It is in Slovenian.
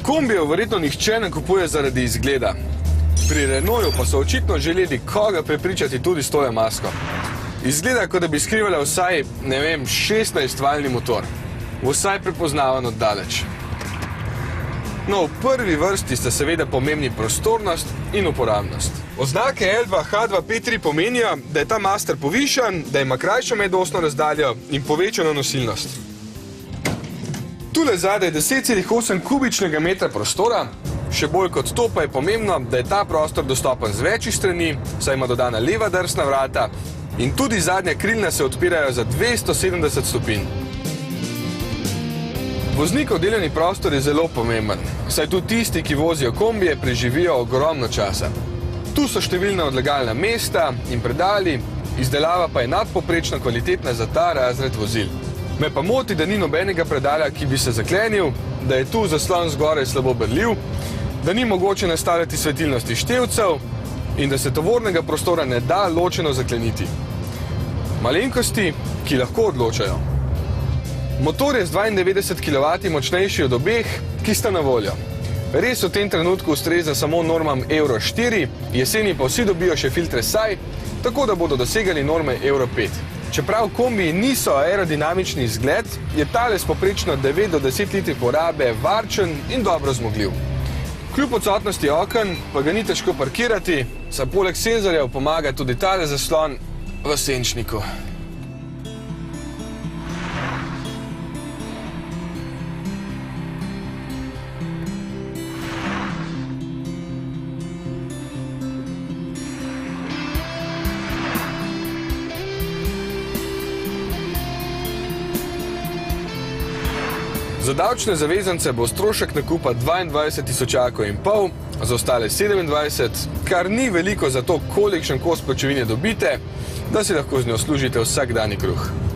Kombijev verjetno nihče ne kupuje zaradi izgleda. Pri Renaultu pa so očitno želeli koga prepričati tudi s tole masko. Izgleda, kot da bi skrivala vsaj, 16-valjni motor. Vsaj prepoznavan od daleč. No, v prvi vrsti sta seveda pomembni prostornost in uporabnost. Oznake L2, H2, P3 pomenijo, da je ta master povišan, da ima krajšo medosno razdaljo in povečano nosilnost. Tule zadaj je 10,8 kubičnega metra prostora, še bolj kot to pa je pomembno, da je ta prostor dostopen z večjih strani, saj ima dodana leva drsna vrata in tudi zadnja krilna se odpirajo za 270 stopinj. Voznikov delovni prostor je zelo pomemben, saj tudi tisti, ki vozijo kombije, preživijo ogromno časa. Tu so številna odlagalna mesta in predali, izdelava pa je nadpovprečno kvalitetna za ta razred vozil. Me pa moti, da ni nobenega predala, ki bi se zaklenil, da je tu zaslon zgoraj slabo berljiv, da ni mogoče nastavljati svetilnosti števcev in da se tovornega prostora ne da ločeno zakleniti. Malenkosti, ki lahko odločajo. Motor je z 92 kW močnejši od obeh, ki sta na voljo. Res v tem trenutku ustreza samo normam Euro 4, jeseni pa vsi dobijo še filtre SAI, tako da bodo dosegali norme Euro 5. Čeprav kombiji niso aerodinamični izgled, je tale s poprečno 9 do 10 litri porabe varčen in dobro zmogljiv. Kljub odsotnosti oken pa ga ni težko parkirati, saj poleg senzorjev pomaga tudi tale zaslon v senčniku. Za davčne zavezance bo strošek nakupa 22.500 €, za ostale 27, kar ni veliko za to, kolikšen kos pločevine dobite, da si lahko z njo služite vsakdanji kruh.